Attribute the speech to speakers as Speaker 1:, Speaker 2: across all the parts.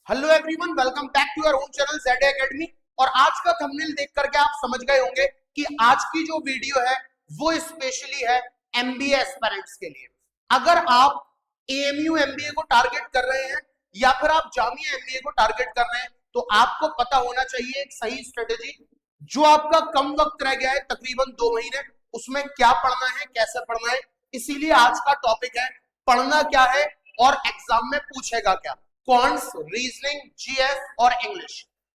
Speaker 1: Hello everyone, welcome back to your home channel Z academy. और आज का thumbnail देख करके आप समझ गए होंगे कि आज की जो वीडियो है वो स्पेशली है एमबीए एस्पिरेंट्स के लिए। अगर आप एएमयू एमबीए को टारगेट कर रहे हैं या फिर आप जामिया एमबीए को टारगेट कर रहे हैं तो आपको पता होना चाहिए एक सही स्ट्रेटेजी। जो आपका कम वक्त रह गया है, तकरीबन 2 महीने, उसमें क्या पढ़ना है, कैसे पढ़ना है। इसीलिए आज का टॉपिक है पढ़ना क्या है और एग्जाम में पूछेगा क्या। कॉन्स, रीजनिंग, जीएस और इंग्लिश।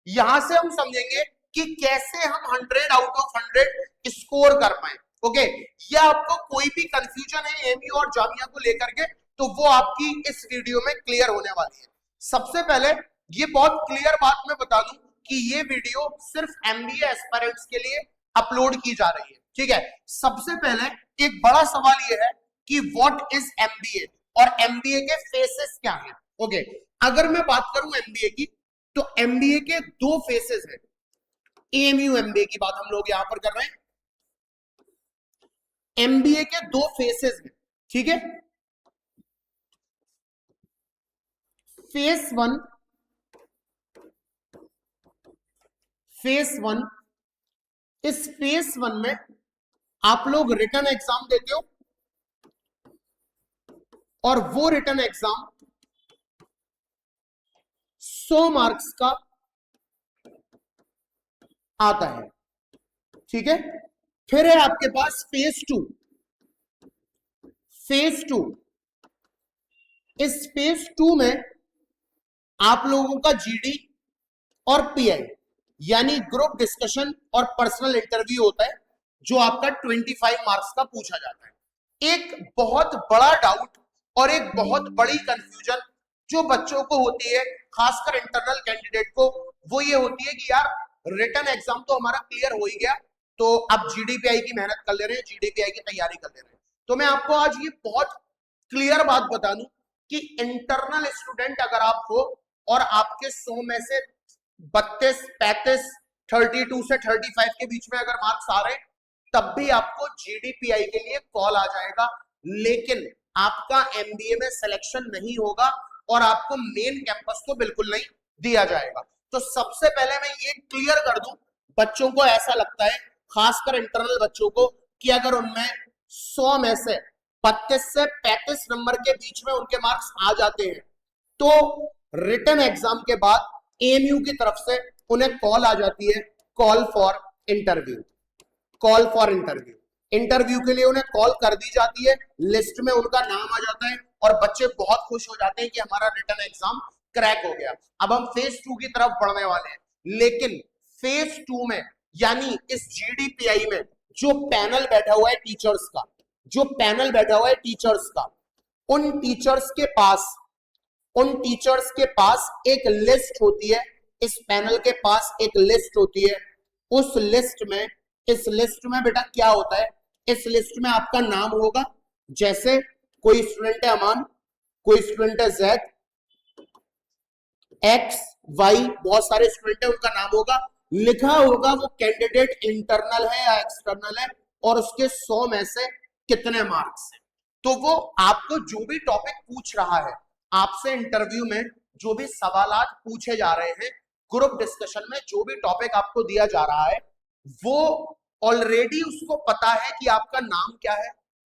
Speaker 1: यहां से हम समझेंगे कि कैसे हम 100 आउट ऑफ 100 स्कोर कर पाए। ओके, या आपको कोई भी कंफ्यूजन है एमयू और जामिया को लेकर के तो वो आपकी इस वीडियो में क्लियर होने वाली है। सबसे पहले ये बहुत क्लियर बात मैं बता दूं कि ये वीडियो सिर्फ एमबीए एस्पिरेंट्स के लिए अपलोड की जा रही है। ठीक है, सबसे पहले एक बड़ा सवाल ये है कि व्हाट इज एमबीए और एमबीए के फेसेस क्या हैं। ओके, अगर मैं बात करूं एमबीए की तो एमबीए के 2 फेसेस हैं। एएमयू एमबीए की बात हम लोग यहां पर कर रहे हैं। एमबीए के 2 फेसेस हैं, ठीक है। फेस वन, फेस वन, इस फेस वन में आप लोग रिटन एग्जाम देते हो और वो रिटन एग्जाम 100 मार्क्स का आता है, ठीक है। फिर है आपके पास फेज टू। फेज टू, इस फेज टू में आप लोगों का जीडी और पीआई यानी ग्रुप डिस्कशन और पर्सनल इंटरव्यू होता है, जो आपका 25 मार्क्स का पूछा जाता है। एक बहुत बड़ा डाउट और एक बहुत बड़ी कंफ्यूजन जो बच्चों को होती है, खासकर इंटरनल कैंडिडेट को, वो ये होती है कि यार रिटन एग्जाम तो हमारा क्लियर हो ही गया, तो अब जीडीपीआई की मेहनत कर ले रहे हैं, जीडीपीआई की तैयारी कर ले रहे हैं। तो मैं आपको आज ये बहुत क्लियर बात बता दूं कि इंटरनल स्टूडेंट अगर आप हो और आपके 100 में से 32, 35, 32 से 35 के बीच में अगर मार्क्स आ रहे हैं तब भी आपको जीडीपीआई के लिए कॉल आ जाएगा, लेकिन आपका एमबीए में सिलेक्शन नहीं होगा और आपको मेन कैंपस तो बिल्कुल नहीं दिया जाएगा। तो सबसे पहले मैं ये क्लियर कर दूं, बच्चों को ऐसा लगता है, खासकर इंटरनल बच्चों को, कि अगर उनमें 100 में से 32 से 35 नंबर के बीच में उनके मार्क्स आ जाते हैं तो रिटन एग्जाम के बाद एएमयू की तरफ से उन्हें कॉल आ जाती है, call for interview. Call for interview, interview के लिए उन्हें कॉल कर दी जाती है, लिस्ट में उनका नाम आ जाता है और बच्चे बहुत खुश हो जाते हैं कि हमारा रिटन एग्जाम क्रैक हो गया। अब हम फेज टू की तरफ बढ़ने वाले हैं, लेकिन फेज टू में यानी इस जीडीपीआई में जो पैनल बैठा हुआ है टीचर्स का, जो पैनल बैठा हुआ है टीचर्स का, उन टीचर्स के पास उन टीचर्स के पास एक लिस्ट होती है। इस पैनल के पास एक लिस्ट होती है। उस लिस्ट में, इस लिस्ट में बेटा क्या होता है, इस लिस्ट में आपका नाम होगा। जैसे कोई स्टूडेंट है अमान, कोई स्टूडेंट है जेड, एक्स, वाई, बहुत सारे स्टूडेंट है, उनका नाम होगा, लिखा होगा वो कैंडिडेट इंटरनल है या एक्सटर्नल है और उसके 100 में से कितने मार्क्स हैं। तो वो आपको जो भी टॉपिक पूछ रहा है, आपसे इंटरव्यू में जो भी सवालात पूछे जा रहे हैं, ग्रुप डिस्कशन में जो भी टॉपिक आपको दिया जा रहा है, वो ऑलरेडी उसको पता है कि आपका नाम क्या है,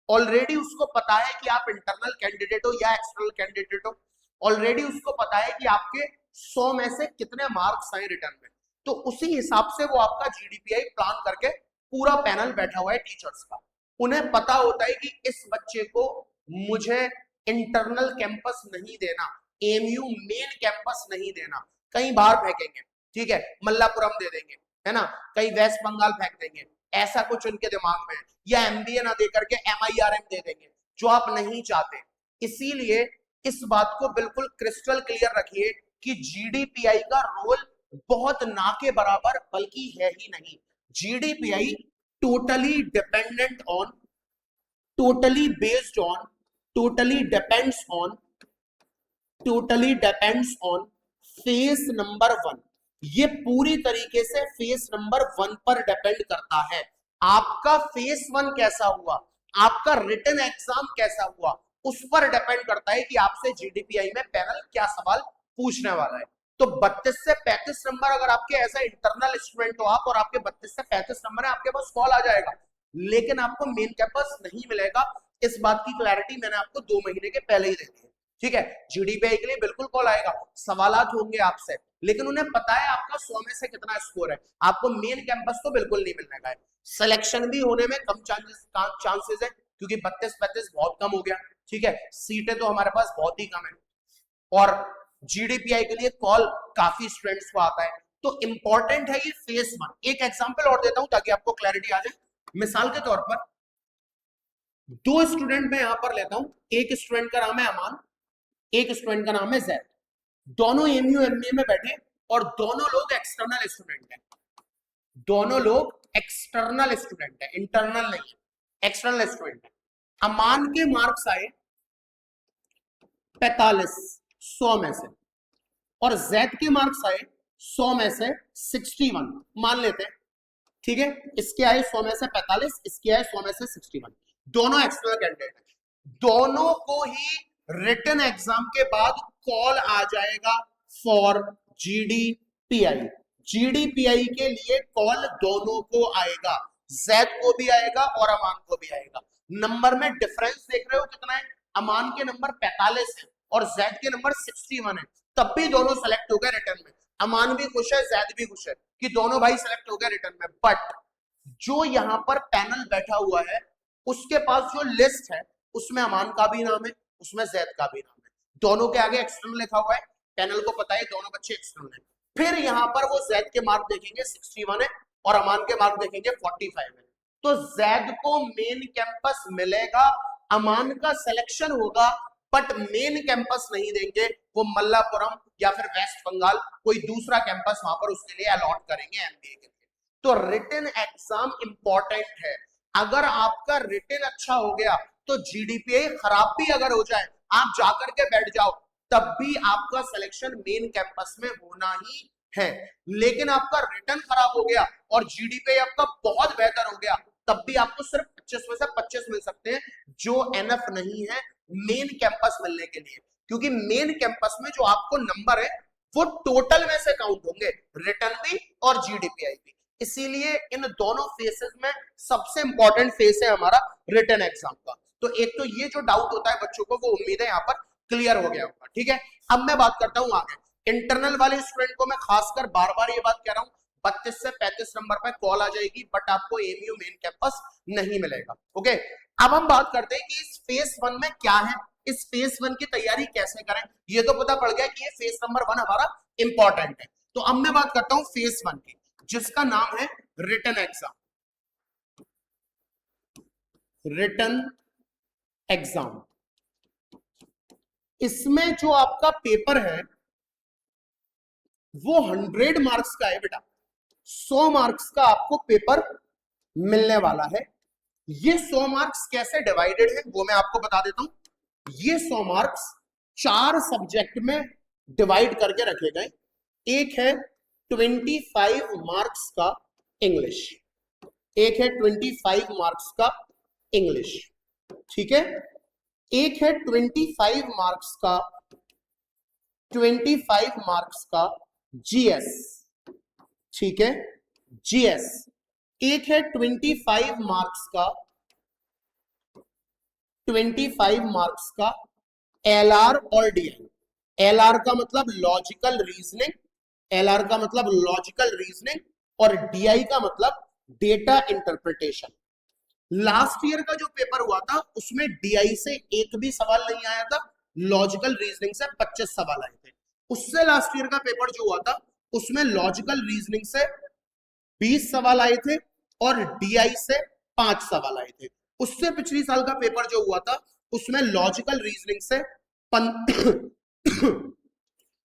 Speaker 1: ऑलरेडी उसको पता है कि आप इंटरनल कैंडिडेट हो या एक्सटर्नल कैंडिडेट हो, ऑलरेडी उसको पता है कि आपके 100 में से कितने मार्क्स आए रिटर्न में। तो उसी हिसाब से वो आपका जीडीपीआई प्लान करके, पूरा पैनल बैठा हुआ है टीचर्स का, उन्हें पता होता है कि इस बच्चे को मुझे इंटरनल कैंपस नहीं देना, एएमयू मेन कैंपस नहीं देना, कहीं बाहर फेंकेंगे, ठीक है, मल्लापुरम दे देंगे, है ना, कहीं वेस्ट बंगाल फेंक देंगे, ऐसा कुछ उनके दिमाग में है, या एमबीए ना देकर के एमआईआरएम दे देंगे, जो आप नहीं चाहते। इसीलिए इस बात को बिल्कुल क्रिस्टल क्लियर रखिए कि जीडीपीआई का रोल बहुत ना के बराबर बल्कि है ही नहीं। GDPI totally dependent on, totally based on, totally depends on, totally depends on face number 1। ये पूरी तरीके से फेस नंबर 1 पर डिपेंड करता है। आपका फेस 1 कैसा हुआ, आपका रिटन एग्जाम कैसा हुआ, उस पर डिपेंड करता है कि आपसे जीडीपीआई में पैनल क्या सवाल पूछने वाला है। तो 32 से 35 नंबर अगर आपके ऐसा इंटरनल स्टूडेंट हो आप और आपके 32 से 35 नंबर है, आपके पास कॉल आ जाएगा, लेकिन आपको मेन कैंपस नहीं मिलेगा। इस बात की क्लैरिटी मैंने आपको 2 महीने के पहले ही दे दी है, ठीक है। जीडीपीआई के लिए बिल्कुल कॉल आएगा, सवालात होंगे आपसे, लेकिन उन्हें पता है आपका 100 में से कितना स्कोर है, आपको मेन कैंपस तो बिल्कुल नहीं मिलने का है। सिलेक्शन भी होने में कम चांसेस है, क्योंकि 32-35 बहुत कम हो गया, ठीक है। सीटें तो हमारे पास बहुत ही कम है, और जीडीपीआई के लिए कॉल काफी स्टूडेंट्स को आता है। तो इंपॉर्टेंट है ये फेज 1। एक एग्जांपल और देता हूं ताकि आपको क्लैरिटी आ जाए। मिसाल के तौर पर 2 स्टूडेंट मैं यहां पर लेता हूं, एक स्टूडेंट का नाम है अमान, एक स्टूडेंट का नाम है जैद। दोनों एमयू एमबीए में बैठे और दोनों लोग एक्सटर्नल स्टूडेंट हैं, दोनों लोग एक्सटर्नल स्टूडेंट है, इंटरनल नहीं है, एक्सटर्नल स्टूडेंट है। अमान के मार्क्स आए 45 100 में से, और जैद के मार्क्स आए 100 में से 61 मान लेते हैं, ठीक है। इसके आए 100 में से 45, इसके आए 100 में से 61, दोनों एक्सटर्नल कैंडिडेट हैं। दोनों को ही रिटन एग्जाम के बाद कॉल आ जाएगा फॉर जीडीपीआई। जीडीपीआई के लिए कॉल दोनों को आएगा, जैद को भी आएगा और अमान को भी आएगा। नंबर में डिफरेंस देख रहे हो कितना है, अमान के नंबर 45 है और जैद के नंबर 61 है, तब भी दोनों सेलेक्ट हो गए रिटर्न में। अमान भी खुश है, जैद भी खुश है कि दोनों भाई सेलेक्ट हो गए रिटर्न में। बट जो यहां पर पैनल बैठा हुआ है उसके पास जो लिस्ट है उसमें अमान का भी नाम है, उसमें जैद का भी नाम है, दोनों के आगे एक्सटर्नल लिखा हुआ है, पैनल को पता है दोनों बच्चे एक्सटर्नल है। फिर यहां पर वो जैद के मार्क देखेंगे 61 है और अमान के मार्क देखेंगे 45 है, तो जैद को मेन कैंपस मिलेगा, अमान का सिलेक्शन होगा, बट मेन कैंपस नहीं देंगे, वो मल्लापुरम या फिर वेस्ट बंगाल कोई दूसरा कैंपस वहां पर उसके लिए अलॉट करेंगे एमबीए के लिए। तो रिटन एग्जाम इंपॉर्टेंट है, अगर आपका रिटन अच्छा हो गया तो जीडीपीआई खराब भी अगर हो जाए, आप जाकर के बैठ जाओ, तब भी आपका सिलेक्शन मेन कैंपस में होना ही है। लेकिन आपका रिटन खराब हो गया और जीडीपीआई आपका बहुत बेहतर हो गया, तब भी आपको सिर्फ 25 में से 25 मिल सकते हैं, जो एनएफ नहीं है मेन कैंपस मिलने के लिए, क्योंकि मेन कैंपस में जो आपको नंबर है वो टोटल में से काउंट होंगे, रिटन भी और जीडीपीआई भी। इसीलिए इन दोनों फेसेस में सबसे इंपॉर्टेंट फेस है हमारा रिटन एग्जाम का। तो एक तो ये जो डाउट होता है बच्चों को, वो उम्मीद है यहाँ पर क्लियर हो गया होगा, ठीक है। अब मैं बात करता हूं आगे, इंटरनल वाले स्टूडेंट को मैं खासकर बार बार ये बात कह रहा हूं, 32 से 35 नंबर पर कॉल आ जाएगी, बट आपको एमयू मेन कैंपस नहीं मिलेगा, ओके। अब हम बात करते हैं कि इस फेज 1 में क्या है, इस फेज 1 की तैयारी कैसे करें। ये तो पता पड़ गया कि ये फेज नंबर 1 हमारा इंपॉर्टेंट है। तो अब मैं बात करता हूं फेज 1 की, जिसका नाम है रिटन एग्जाम। रिटन एग्जाम, इसमें जो आपका पेपर है वो 100 मार्क्स का है बेटा, 100 मार्क्स का आपको पेपर मिलने वाला है। ये 100 मार्क्स कैसे डिवाइडेड है वो मैं आपको बता देता हूं। ये 100 मार्क्स 4 सब्जेक्ट में डिवाइड करके रखे गए। एक है 25 मार्क्स का इंग्लिश, एक है 25 मार्क्स का इंग्लिश, ठीक है। एक है 25 मार्क्स का, 25 मार्क्स का जीएस, ठीक है, जीएस। एक है 25 मार्क्स का, 25 मार्क्स का एलआर और डीआई। एलआर का मतलब लॉजिकल रीजनिंग, एलआर का मतलब लॉजिकल रीजनिंग, और डीआई का मतलब डेटा इंटरप्रिटेशन। लास्ट ईयर का जो पेपर हुआ था उसमें डीआई से एक भी सवाल नहीं आया था, लॉजिकल रीजनिंग से 25 सवाल आए थे। उससे लास्ट ईयर का पेपर जो हुआ था उसमें लॉजिकल रीजनिंग से 20 सवाल आए थे और डीआई से 5 सवाल आए थे। उससे पिछली साल का पेपर जो हुआ था उसमें लॉजिकल रीजनिंग से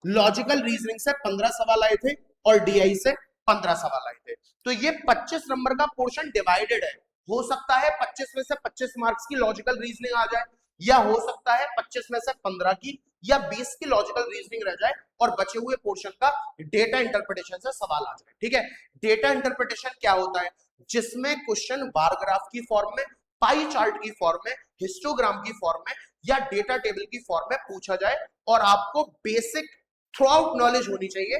Speaker 1: लॉजिकल रीजनिंग से 15 सवाल आए थे और डीआई से 15 सवाल आए थे। तो ये 25 नंबर का पोर्शन डिवाइडेड है। हो सकता है 25 में से 25 मार्क्स की लॉजिकल रीजनिंग आ जाए, या हो सकता है 25 में से 15 की या 20 की लॉजिकल रीजनिंग रह जाए और बचे हुए पोर्शन का डेटा इंटरप्रिटेशन से सवाल आ जाए, ठीक है। डेटा इंटरप्रिटेशन क्या होता है, जिसमें क्वेश्चन बार ग्राफ की फॉर्म में, पाई चार्ट की फॉर्म में, हिस्टोग्राम की फॉर्म में या डेटा टेबल की फॉर्म में पूछा जाए और आपको बेसिक थ्रू आउट नॉलेज होनी चाहिए,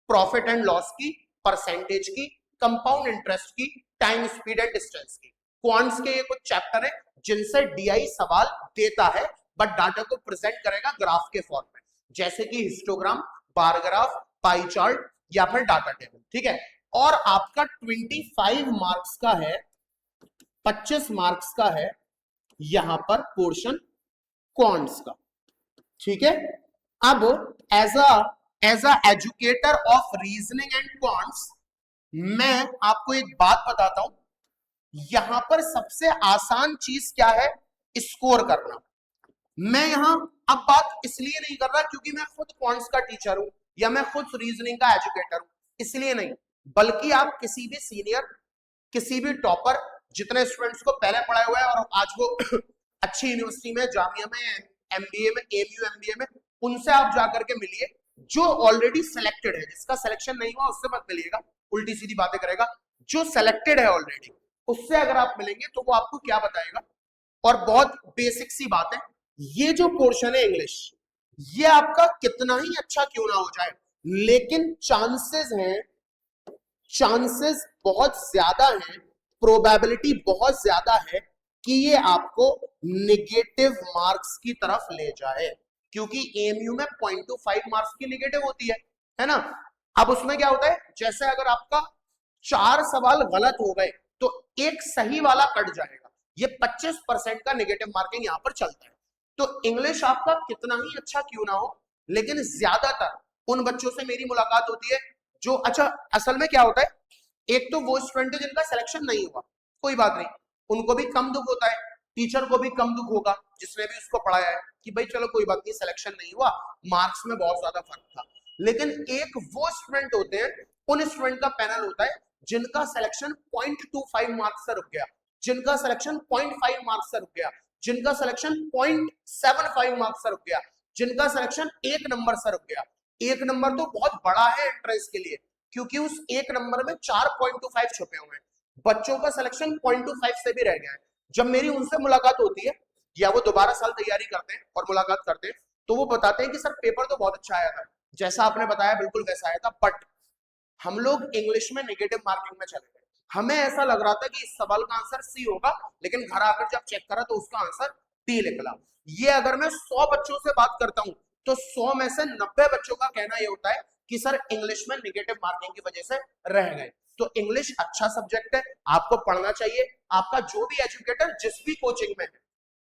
Speaker 1: प्रॉफिट एंड लॉस की, परसेंटेज की, कंपाउंड इंटरेस्ट की, टाइम स्पीड एंड डिस्टेंस की। क्वांट्स के ये कुछ चैप्टर है जिनसे डीआई सवाल देता है, बट डाटा को प्रेजेंट करेगा ग्राफ के फॉर्म में, जैसे कि histogram, bar graph, pie chart या फिर डाटा टेबल। ठीक है, और आपका 25 मार्क्स का है, 25 मार्क्स का है यहां पर पोर्शन क्वांट्स का। ठीक है, अब as a educator of reasoning and quants मैं आपको एक बात बताता हूं, यहां पर सबसे आसान चीज क्या है, स्कोर करना। मैं यहां अब बात इसलिए नहीं कर रहा क्योंकि मैं खुद क्वांट्स का टीचर हूं या मैं खुद रीजनिंग का एजुकेटर हूं, इसलिए नहीं, बल्कि आप किसी भी सीनियर, किसी भी टॉपर, जितने स्टूडेंट्स को पहले पढ़ाए हुए हैं और आज वो अच्छी यूनिवर्सिटी में, जामिया में, एमबीए में, एमयू एमबीए में, उनसे आप जाकर के मिलिए। जो ऑलरेडी सिलेक्टेड है, जिसका सिलेक्शन नहीं हुआ उससे मत मिलिएगा, उल्टी सीधी बातें करेगा। जो सिलेक्टेड है ऑलरेडी, उससे अगर आप मिलेंगे तो वो आपको क्या बताएगा। और बहुत बेसिक सी बात है, ये जो पोर्शन है इंग्लिश, ये आपका कितना ही अच्छा क्यों ना हो जाए, लेकिन चांसेस हैं, चांसेस बहुत ज्यादा हैं, प्रोबेबिलिटी बहुत ज्यादा है कि ये आपको नेगेटिव मार्क्स की तरफ ले जाए, क्योंकि एमयू में 0.25 मार्क्स की नेगेटिव होती है ना। अब उसमें क्या होता है, जैसे अगर आपका 4 सवाल गलत हो गए तो एक सही वाला कट जाएगा, ये 25% का नेगेटिव मार्किंग यहां पर चलता है। तो इंग्लिश आपका कितना ही अच्छा क्यों ना हो, लेकिन ज्यादातर उन बच्चों से मेरी मुलाकात होती है जो, अच्छा असल में क्या होता है, एक तो वो स्टूडेंट है जिनका सिलेक्शन नहीं हुआ, कोई बात नहीं, उनको भी कम दुख होता है, टीचर को भी कम दुख होगा जिसने भी उसको पढ़ाया है कि भाई चलो कोई बात नहीं, सिलेक्शन नहीं हुआ, मार्क्स में बहुत ज्यादा फर्क था। लेकिन एक वो स्टूडेंट होते हैं, उन स्टूडेंट का पैनल होता है जिनका सिलेक्शन 0.25 मार्क्स से रुक गया, जिनका सिलेक्शन 0.5 मार्क्स से रुक गया, जिनका सिलेक्शन 0.75 मार्क्स से रुक गया, जिनका सिलेक्शन 1 नंबर से रुक गया। 1 नंबर तो बहुत बड़ा है एंट्रेंस के लिए, क्योंकि उस 1 नंबर में 4.25 छुपे हुए हैं, बच्चों का सिलेक्शन 0.25 से भी रह गया है। जब मेरी उनसे मुलाकात होती है या वो दोबारा साल तैयारी करते हैं और मुलाकात करते हैं, तो वो बताते हैं कि सर पेपर तो बहुत अच्छा आया था, जैसा आपने बताया बिल्कुल वैसा आया था, बट हम लोग इंग्लिश में नेगेटिव मार्किंग में चले गए, हमें ऐसा लग रहा था कि इस सवाल का आंसर सी होगा, लेकिन घर आकर जब चेक करा तो उसका आंसर डी निकला। ये अगर मैं 100 बच्चों से बात करता हूं तो 100 में से 90 बच्चों का कहना ये होता है कि सर इंग्लिश में नेगेटिव मार्किंग की वजह से रह गए। तो इंग्लिश अच्छा सब्जेक्ट है, आपको पढ़ना चाहिए। आपका जो भी एजुकेटर जिस भी कोचिंग में है,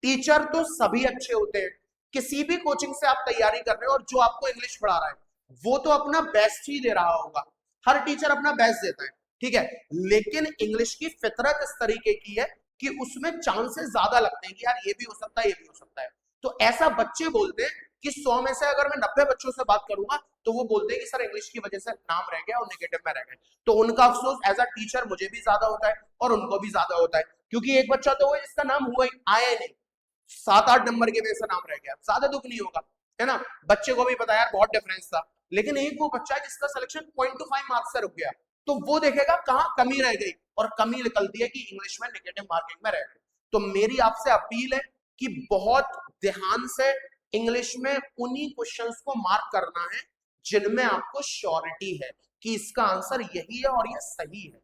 Speaker 1: टीचर तो सभी अच्छे होते हैं, किसी भी कोचिंग से आप तैयारी कर रहे हो और जो आपको इंग्लिश पढ़ा रहा है वो तो अपना बेस्ट ही दे रहा होगा, हर टीचर अपना बेस्ट देता है, ठीक है, लेकिन इंग्लिश की फितरत इस तरीके की है कि उसमें चांसेस ज्यादा लगते हैं कि यार ये भी हो सकता है, ये भी हो सकता है। तो ऐसा बच्चे बोलते हैं कि 100 में से अगर मैं 90 बच्चों से बात करूंगा तो वो बोलते हैं कि सर इंग्लिश की वजह से नाम रह गया और नेगेटिव में रह गए। तो उनका अफसोस एज अ टीचर मुझे भी ज्यादा होता है और उनको भी ज्यादा होता है, क्योंकि एक बच्चा तो वो जिसका नाम हुआ ही आया ही नहीं, 7-8 नंबर के वजह से नाम रह गया, ज्यादा दुख नहीं होगा, है ना। बच्चे को भी पता यार बहुत डिफरेंस था, लेकिन एक वो बच्चा है जिसका सिलेक्शन 0.25 मार्क्स से रुक गया, तो वो देखेगा कहां कमी रह गई, और कमी निकलती है कि इंग्लिश में नेगेटिव मार्किंग में रह गए। तो मेरी आपसे अपील है कि बहुत ध्यान से इंग्लिश में उन्हीं क्वेश्चंस को मार्क करना है जिनमें आपको श्योरिटी है कि इसका आंसर यही है और ये सही है,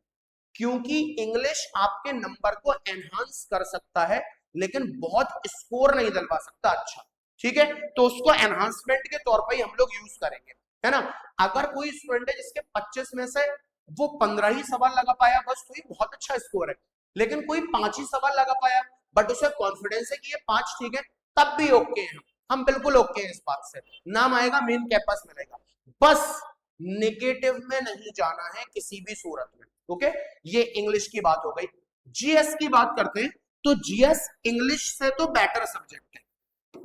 Speaker 1: क्योंकि इंग्लिश आपके नंबर को एनहांस कर सकता है लेकिन बहुत स्कोर नहीं दिलवा सकता अच्छा, ठीक है। तो उसको एनहांसमेंट के तौर पर ही हम लोग यूज करेंगे, है ना। अगर कोई स्टूडेंट है जिसके 25 में से वो 15 ही सवाल लगा पाया बस, तो ये बहुत अच्छा स्कोर है। लेकिन कोई 5 ही सवाल लगा पाया बट उसे कॉन्फिडेंस है कि ये 5 ठीक है, तब भी ओके है, हम बिल्कुल ओके हैं इस बात से, नाम आएगा, मेन कैंपस मिलेगा, बस नेगेटिव में नहीं जाना है किसी भी सूरत में, ओके। ये इंग्लिश की बात हो गई। जीएस की बात करते हैं, तो जीएस इंग्लिश से तो बेटर सब्जेक्ट है,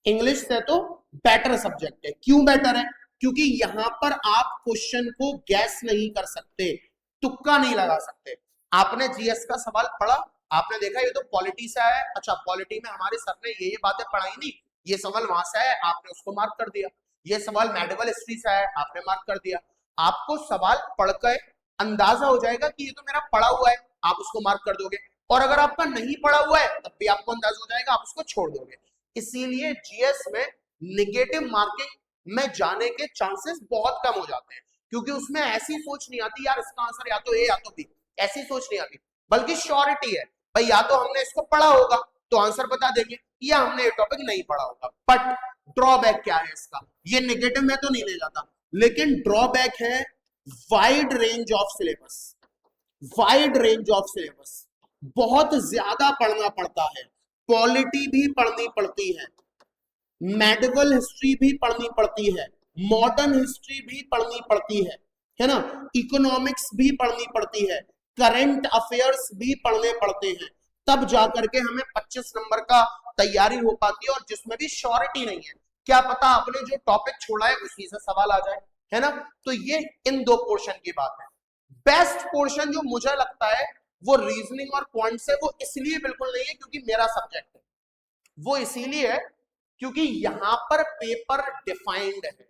Speaker 1: इंग्लिश से तो बेटर सब्जेक्ट है। क्यों बेटर है? क्योंकि यहां पर आप क्वेश्चन को गैस नहीं कर सकते, तुक्का नहीं लगा सकते। आपने जीएस का सवाल पढ़ा, आपने देखा ये तो पॉलिटी से आया है, अच्छा पॉलिटी में हमारे सर ने ये बातें पढ़ाई नहीं, ये सवाल वहां से आया, आपने उसको मार्क कर दिया। ये सवाल मेडिवल हिस्ट्री से आया, आपने मार्क कर दिया। आपको सवाल पढ़कर अंदाजा हो जाएगा कि ये तो मेरा पढ़ा हुआ है, आप उसको मार्क कर दोगे। और अगर आपका नहीं पढ़ा हुआ है तब भी आपको अंदाजा हो जाएगा, आप उसको छोड़ दोगे। इसीलिए जीएस में नेगेटिव मार्किंग में जाने के चांसेस बहुत कम हो जाते हैं, क्योंकि उसमें ऐसी सोच नहीं आती यार इसका आंसर या तो ए या तो बी, ऐसी सोच नहीं आती, बल्कि श्योरिटी है भाई या तो हमने इसको पढ़ा होगा तो आंसर बता देंगे, या हमने ये टॉपिक नहीं पढ़ा होगा। बट ड्रॉबैक क्या है इसका, ये नेगेटिव में तो नहीं ले जाता, लेकिन ड्रॉबैक है wide range of syllabus. Wide range of syllabus, बहुत ज्यादा पढ़ना पड़ता है, पॉलिटी भी पढ़नी पड़ती है, मेडिवल हिस्ट्री भी पढ़नी पड़ती है, मॉडर्न हिस्ट्री भी पढ़नी पड़ती है ना, इकोनॉमिक्स भी पढ़नी पड़ती है, करंट अफेयर्स भी पढ़ने पड़ते हैं, तब जाकर के हमें 25 नंबर का तैयारी हो पाती है, और जिसमें भी श्योरिटी नहीं है, क्या पता आपने जो टॉपिक छोड़ा है उसी से सवाल आ जाए, है ना। तो ये इन दो पोर्शन की बात है। बेस्ट पोर्शन जो मुझे लगता है वो रीजनिंग और क्वांट्स है, वो इसलिए बिल्कुल नहीं है क्योंकि मेरा सब्जेक्ट है, वो इसीलिए है क्योंकि यहां पर पेपर डिफाइंड है,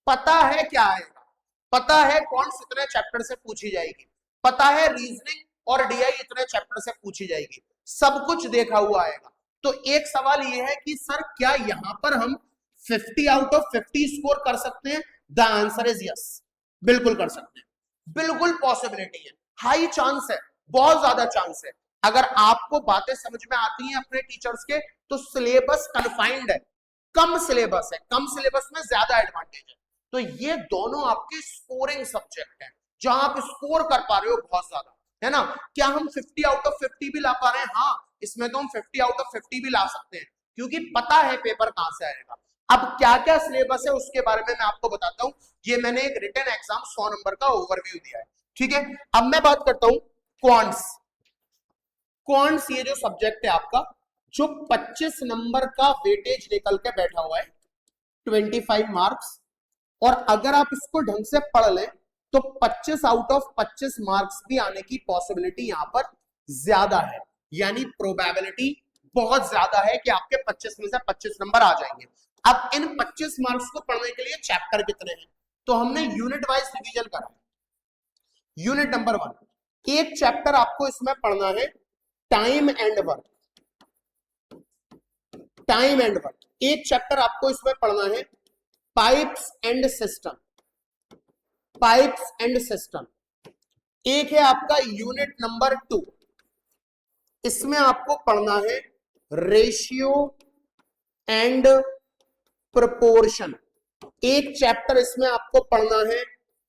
Speaker 1: पता है क्या आएगा, पता है कौन इतने चैप्टर से पूछी जाएगी, पता है रीजनिंग और डीआई इतने चैप्टर से पूछी जाएगी, सब कुछ देखा हुआ आएगा। तो एक सवाल ये है कि सर क्या यहां पर हम 50 आउट ऑफ 50 स्कोर कर सकते हैं? द आंसर इज यस, बिल्कुल कर सकते हैं, बिल्कुल पॉसिबिलिटी है, हाई चांस है, बहुत ज्यादा चांस है। अगर आपको बातें समझ में आती हैं अपने टीचर्स के, तो सिलेबस कन्फाइंड है, कम सिलेबस है, कम सिलेबस में ज्यादा एडवांटेज है। तो ये दोनों आपके स्कोरिंग सब्जेक्ट हैं, जहां आप स्कोर कर पा रहे हो बहुत ज्यादा, है ना। क्या हम 50 आउट ऑफ 50 भी ला पा रहे हैं? हाँ, इसमें तो हम 50 आउट ऑफ 50 भी ला सकते हैं, क्योंकि पता है पेपर कहां से आएगा। अब क्या क्या सिलेबस है उसके बारे में मैं आपको बताता हूं। ये मैंने एक रिटन एग्जाम 100 नंबर का ओवरव्यू दिया है, ठीक है। अब मैं बात करता हूं क्वांट्स। क्वांट्स ये जो सब्जेक्ट है आपका, जो 25 नंबर का वेटेज निकल के बैठा हुआ है, 25 मार्क्स, और अगर आप इसको ढंग से पढ़ लें तो 25 आउट ऑफ 25 मार्क्स भी आने की पॉसिबिलिटी यहां पर ज्यादा है, यानी प्रोबेबिलिटी बहुत ज्यादा है कि आपके 25 में से 25 नंबर आ जाएंगे। अब इन 25 मार्क्स को पढ़ने के लिए चैप्टर कितने हैं, तो हमने यूनिट वाइज रिवीजन करा है। यूनिट नंबर 1, एक चैप्टर आपको इसमें पढ़ना है time and work, time and work. एक चैप्टर आपको इसमें पढ़ना है pipes and system, pipes and system. एक है आपका यूनिट नंबर 2, इसमें आपको पढ़ना है रेशियो एंड प्रोपोर्शन। एक चैप्टर इसमें आपको पढ़ना है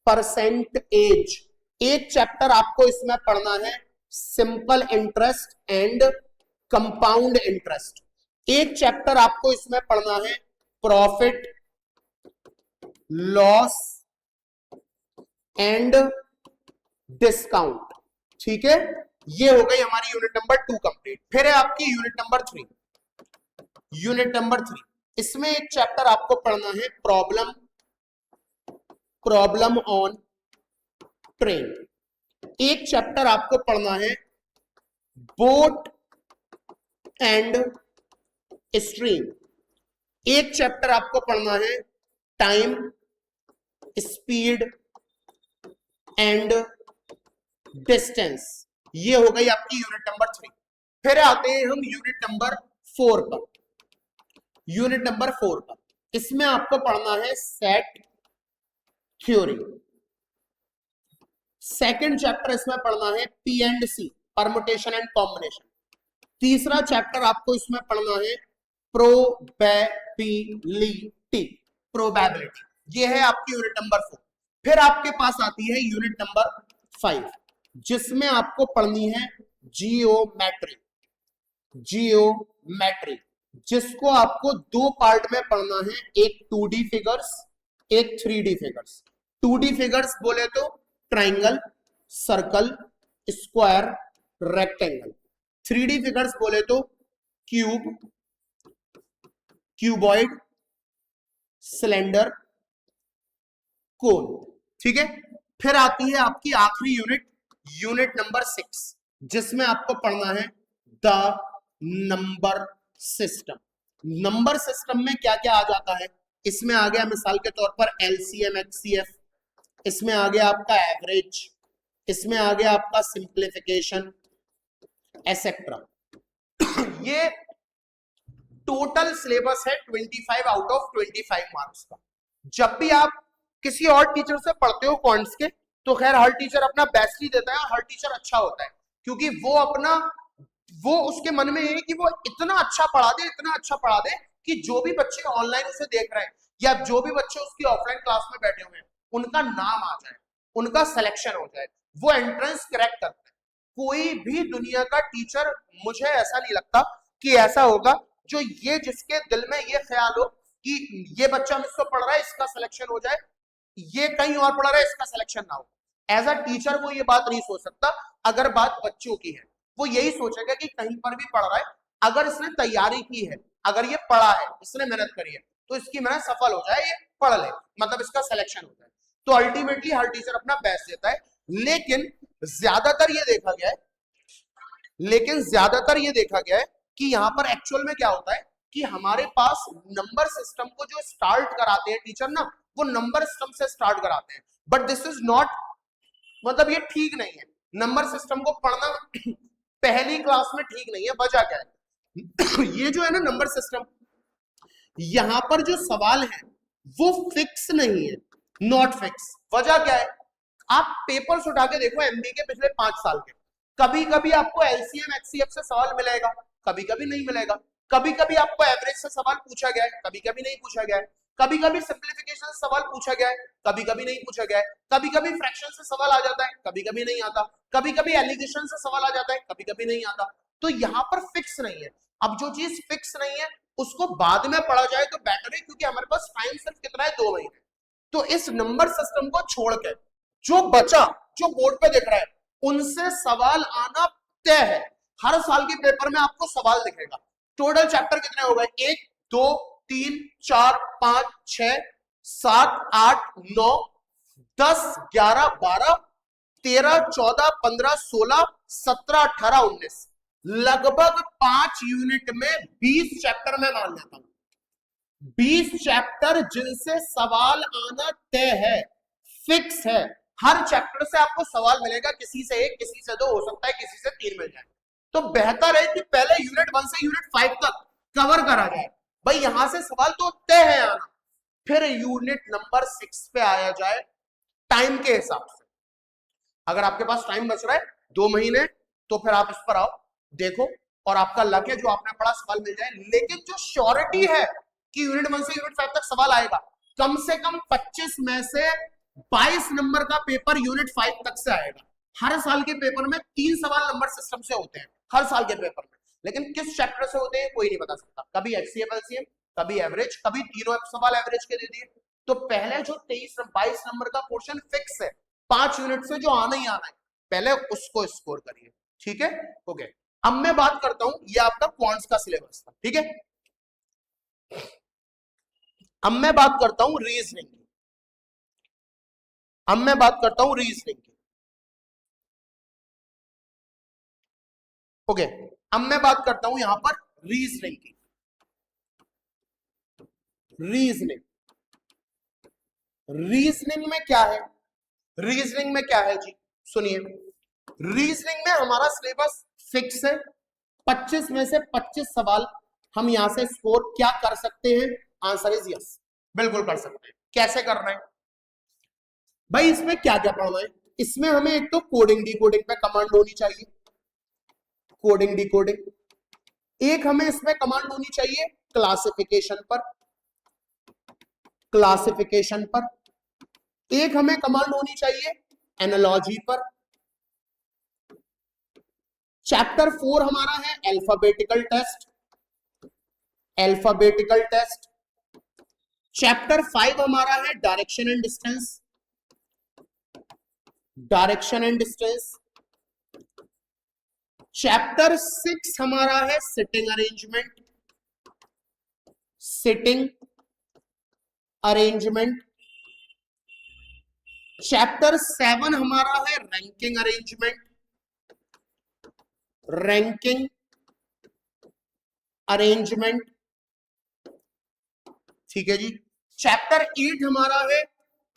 Speaker 1: परसेंटेज। एक चैप्टर आपको इसमें पढ़ना है simple interest and compound interest. एक चैप्टर आपको इसमें पढ़ना है प्रॉफिट लॉस एंड डिस्काउंट, ठीक है। ये हो गई हमारी यूनिट नंबर 2 कंप्लीट। फिर है आपकी यूनिट नंबर 3। यूनिट नंबर 3, इसमें एक चैप्टर आपको पढ़ना है प्रॉब्लम, प्रॉब्लम ऑन ट्रेन। एक चैप्टर आपको पढ़ना है बोट एंड स्ट्रीम। एक चैप्टर आपको पढ़ना है टाइम, स्पीड एंड डिस्टेंस। ये हो गई आपकी यूनिट नंबर 3। फिर आते हैं हम यूनिट नंबर 4 पर। यूनिट नंबर 4 पर इसमें आपको पढ़ना है सेट थ्योरी। सेकंड चैप्टर इसमें पढ़ना है P and C, permutation and combination. तीसरा चैप्टर आपको इसमें पढ़ना है प्रोबेबिलिटी, प्रोबेबिलिटी। ये है आपकी यूनिट नंबर 4। फिर आपके पास आती है यूनिट नंबर 5, जिसमें आपको पढ़नी है जियोमेट्री, जियोमेट्री, जिसको आपको 2 पार्ट में पढ़ना है, एक 2D फिगर्स, एक 3D फिगर्स। 2D फिगर्स बोले तो triangle, circle, square, rectangle. 3D figures बोले तो क्यूब, क्यूबॉइड, सिलेंडर, कोन, ठीक है। फिर आती है आपकी आखिरी यूनिट, यूनिट नंबर 6, जिसमें आपको पढ़ना है the number system. Number system में क्या क्या आ जाता है, इसमें आ गया मिसाल के तौर पर एलसीएम, एचसीएफ, इसमें आ गया आपका एवरेज, इसमें आ गया आपका सिंप्लीफिकेशन एसेट्रा। ये टोटल सिलेबस है 25 आउट ऑफ 25 मार्क्स का। जब भी आप किसी और टीचर से पढ़ते हो क्वांट्स के, तो खैर हर टीचर अपना बेस्ट ही देता है, हर टीचर अच्छा होता है, क्योंकि वो उसके मन में है कि वो इतना अच्छा पढ़ा दे, इतना अच्छा पढ़ा दे कि जो भी बच्चे ऑनलाइन उसे देख रहे हैं या जो भी बच्चे उसकी ऑफलाइन क्लास में बैठे हुए हैं, उनका नाम आ जाए, उनका सिलेक्शन हो जाए, वो एंट्रेंस क्रैक करते हैं। कोई भी दुनिया का टीचर, मुझे ऐसा नहीं लगता कि ऐसा होगा जो ये जिसके दिल में ये ख्याल हो कि ये बच्चा मुझसे पढ़ रहा है, इसका सिलेक्शन हो जाए, ये कहीं और पढ़ रहा है, इसका सिलेक्शन ना हो। एज अ टीचर वो ये बात नहीं सोच सकता। अगर बात बच्चों की है, वो यही सोचेगा कि कहीं पर भी पढ़ रहा है, अगर इसने तैयारी की है, अगर ये पढ़ा है, इसने मेहनत करी है, तो इसकी मेहनत सफल हो जाए, ये पढ़ ले, मतलब इसका सिलेक्शन हो जाए। तो अल्टीमेटली हर टीचर अपना बेस्ट देता है। लेकिन ज्यादातर ये देखा गया है लेकिन ज्यादातर ये देखा गया है कि यहाँ पर एक्चुअल में क्या होता है कि हमारे पास नंबर सिस्टम को जो स्टार्ट कराते हैं टीचर ना, वो नंबर सिस्टम से स्टार्ट कराते हैं, बट दिस इज नॉट, मतलब ये ठीक नहीं है। नंबर सिस्टम को पढ़ना पहली क्लास में ठीक नहीं है। वजह क्या है? ये जो है ना नंबर सिस्टम, यहां पर जो सवाल है वो फिक्स नहीं है, नॉट फिक्स। वजह क्या है? आप पेपर्स उठा के देखो एमबी के पिछले 5 साल के, कभी कभी आपको एलसीएम एचसीएफ से सवाल मिलेगा, कभी कभी नहीं मिलेगा। कभी कभी आपको एवरेज से सवाल पूछा गया है, कभी कभी नहीं पूछा गया है। कभी कभी सिंप्लीफिकेशन से सवाल पूछा गया है, कभी कभी नहीं पूछा गया है। कभी कभी फ्रैक्शन से सवाल आ जाता है, कभी कभी नहीं आता। कभी कभी एलिगेशन से सवाल आ जाता है, कभी कभी नहीं आता। तो यहाँ पर फिक्स नहीं है। अब जो चीज फिक्स नहीं है उसको बाद में पढ़ा जाए तो बेटर है, क्योंकि हमारे पास टाइम सिर्फ कितना है, 2 महीने। तो इस नंबर सिस्टम को छोड़ के जो बचा, जो बोर्ड पे दिख रहा है, उनसे सवाल आना तय है। हर साल के पेपर में आपको सवाल दिखेगा। टोटल चैप्टर कितने हो गए? 1 2 3 4 5 6 7 8 9 10 11 12 13 14 15 16 17 18 19, लगभग 5 यूनिट में 20 चैप्टर में मान लेता हूं। 20 चैप्टर जिनसे सवाल आना तय है, फिक्स है। हर चैप्टर से आपको सवाल मिलेगा, किसी से 1, किसी से 2, हो सकता है किसी से 3 मिल जाए। तो बेहतर है कि पहले यूनिट 1 से यूनिट 5 तक कवर करा जाए। भाई यहां से सवाल तो तय है आना, फिर यूनिट नंबर 6 पे आया जाए टाइम के हिसाब से। अगर आपके पास टाइम बच रहा है 2 महीने, तो फिर आप इस पर आओ, देखो, और आपका लक है जो आपने पढ़ा सवाल मिल जाए। लेकिन जो श्योरिटी है कि यूनिट 1 से यूनिट 5 तक सवाल आएगा, कम से कम 25 में से 22 नंबर का पेपर यूनिट 5 तक से आएगा। हर साल के पेपर में 3 सवाल नंबर सिस्टम से होते हैं, हर साल के पेपर में। लेकिन किस चैप्टर से होते हैं कोई नहीं बता सकता। कभी एचसीएफ एलसीएम, कभी एवरेज, कभी तीनों सवाल एवरेज के दे दिए। तो पहले जो 23-22 नंबर का पोर्शन फिक्स है, 5 यूनिट से जो आना ही आना है, पहले उसको स्कोर करिए। ठीक है, ओके। अब मैं बात करता हूं, ये आपका क्वांट्स का सिलेबस था, ठीक है। अब मैं बात करता हूं रीजनिंग की। अब मैं बात करता हूं रीजनिंग की, ओके। अब मैं बात करता हूं यहां पर रीजनिंग की। रीजनिंग, रीजनिंग में क्या है? रीजनिंग में क्या है जी? सुनिए, रीजनिंग में हमारा सिलेबस फिक्स है। 25 में से 25 सवाल हम यहां से स्कोर क्या कर सकते हैं? आंसर इज यस, बिल्कुल कर सकते हैं। कैसे करना है भाई? इसमें क्या क्या पढ़ना है? इसमें हमें एक तो कोडिंग डिकोडिंग पे कमांड होनी चाहिए, कोडिंग डिकोडिंग। एक हमें इसमें कमांड होनी चाहिए क्लासिफिकेशन पर, क्लासिफिकेशन पर। एक हमें कमांड होनी चाहिए एनालॉजी पर। चैप्टर 4 हमारा है alphabetical test, alphabetical test. Chapter 5 हमारा है direction and distance, direction and distance. Chapter 6 हमारा है sitting arrangement, sitting arrangement. Chapter 7 हमारा है रैंकिंग अरेंजमेंट, रैंकिंग अरेंजमेंट, ठीक है जी। चैप्टर 8 हमारा है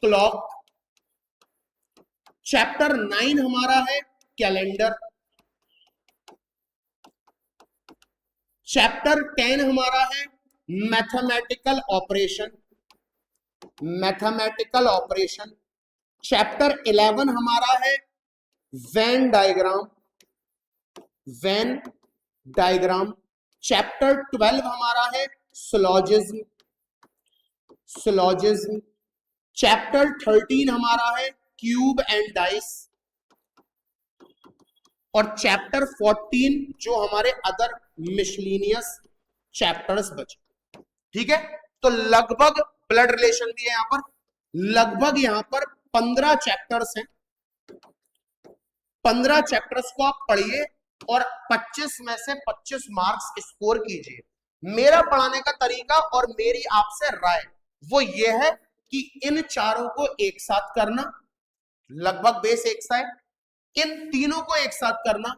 Speaker 1: क्लॉक। चैप्टर 9 हमारा है कैलेंडर। चैप्टर 10 हमारा है mathematical operation. Mathematical operation. Chapter 11 हमारा है Venn diagram, Venn diagram. Chapter 12 हमारा है सिलोजिज्म, सिलोजिज्म। चैप्टर 13 हमारा है क्यूब एंड डाइस, और चैप्टर 14 जो हमारे अदर मिसलिनियस चैप्टर्स बचे। ठीक है, तो लगभग ब्लड रिलेशन भी है यहां पर, लगभग यहां पर 15 चैप्टर्स हैं। 15 चैप्टर्स को आप पढ़िए और 25 में से 25 मार्क्स स्कोर कीजिए। मेरा पढ़ाने का तरीका और मेरी आपसे राय वो ये है कि इन चारों को एक साथ करना, लगभग बेस एक सा है। इन तीनों को एक साथ करना,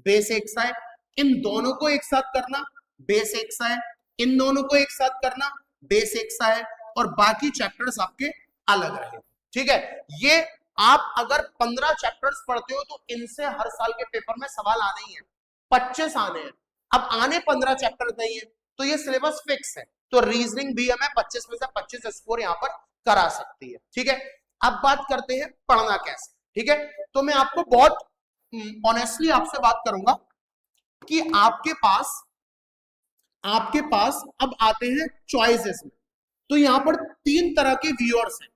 Speaker 1: बेस एक सा है। इन दोनों को एक साथ करना, बेस एक सा है। इन दोनों को एक साथ करना, बेस एक सा है। और बाकी चैप्टर्स आपके अलग रहे। ठीक है, ये आप अगर 15 चैप्टर्स पढ़ते हो तो इनसे हर साल के पेपर में सवाल आने ही है, 25 आने हैं। अब आने 15 चैप्टर नहीं है तो ये सिलेबस फिक्स है, तो रीजनिंग भी हमें 25 में से 25 स्कोर यहां पर करा सकती है। ठीक है, अब बात करते हैं पढ़ना कैसे। ठीक है, तो मैं आपको बहुत ऑनेस्टली आपसे बात करूंगा कि आपके पास अब आते हैं चॉइसेस में। तो यहां पर 3 तरह के व्यूअर्स हैं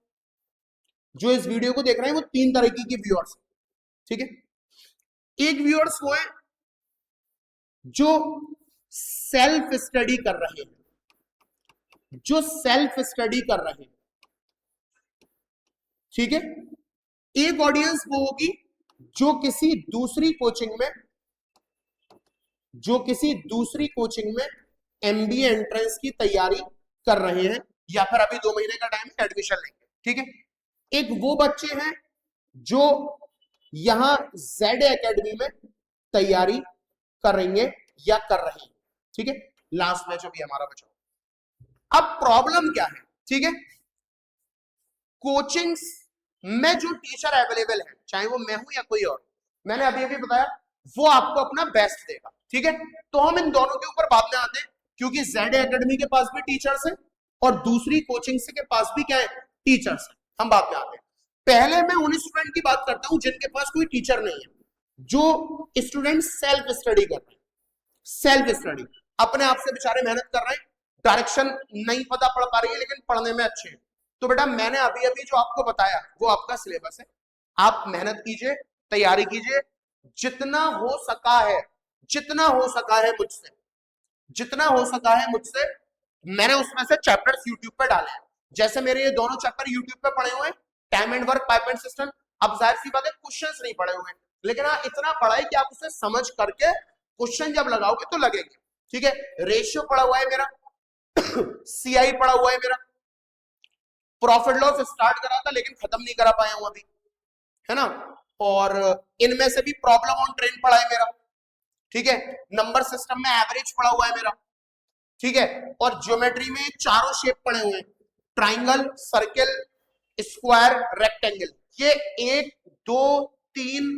Speaker 1: जो इस वीडियो को देख रहे हैं, वो 3 तरीके के व्यूअर्स। ठीक है, एक व्यूअर्स वो है जो सेल्फ स्टडी कर रहे हैं, जो सेल्फ स्टडी कर रहे हैं। ठीक है, एक ऑडियंस वो होगी जो किसी दूसरी कोचिंग में एमबीए एंट्रेंस की तैयारी कर रहे हैं, या फिर अभी 2 महीने का टाइम है, एडमिशन लेंगे। ठीक है, एक वो बच्चे हैं जो यहां जेड एकेडमी में तैयारी करेंगे या कर रहे हैं। ठीक है, लास्ट बैच अभी हमारा बचा। अब प्रॉब्लम क्या है? ठीक है, कोचिंग्स में जो टीचर अवेलेबल है, चाहे वो मैं हूं या कोई और, मैंने अभी अभी बताया, वो आपको अपना बेस्ट देगा। ठीक है, तो हम इन दोनों के ऊपर बाद में आते हैं, क्योंकि जेड एकेडमी के पास भी टीचर्स हैं और दूसरी कोचिंग के पास भी क्या है, टीचर्स हैं। हम बाद में आते हैं। पहले मैं उन स्टूडेंट की बात करता हूं जिनके पास कोई टीचर नहीं है, जो स्टूडेंट सेल्फ स्टडी कर रहे हैं। सेल्फ स्टडी, अपने आप से बेचारे मेहनत कर रहे हैं, डायरेक्शन नहीं पता पड़ पा रही है लेकिन पढ़ने में अच्छे हैं। तो बेटा मैंने अभी अभी जो आपको बताया वो आपका सिलेबस है, आप मेहनत कीजिए, तैयारी कीजिए, जितना हो सका है, जितना हो सका है मुझसे, जितना हो सका है मुझसे। मैंने उसमें से चैप्टर्स यूट्यूब पे डाले हैं, जैसे मेरे ये दोनों चैप्टर यूट्यूब पे पढ़े हुए हैं, time and work, pipe and system. अब जाहिर सी बात है क्वेश्चंस नहीं पढ़े हुए हैं, लेकिन हाँ इतना पढ़ा है कि आप उसे समझ करके क्वेश्चन जब लगाओगे तो लगेंगे। ठीक है, रेशियो पढ़ा हुआ है मेरा, सीआई पढ़ा हुआ है मेरा, प्रॉफिट लॉस स्टार्ट करा था लेकिन खत्म नहीं करा पाया हूं अभी, है ना। और इनमें से भी प्रॉब्लम ऑन ट्रेन पढ़ा है मेरा। ठीक है, नंबर सिस्टम में एवरेज पढ़ा हुआ है मेरा। ठीक है, और ज्योमेट्री में चारों शेप पढ़े हुए हैं, ट्राइंगल, सर्किल, स्क्वायर, रेक्टेंगल। ये 1 2 3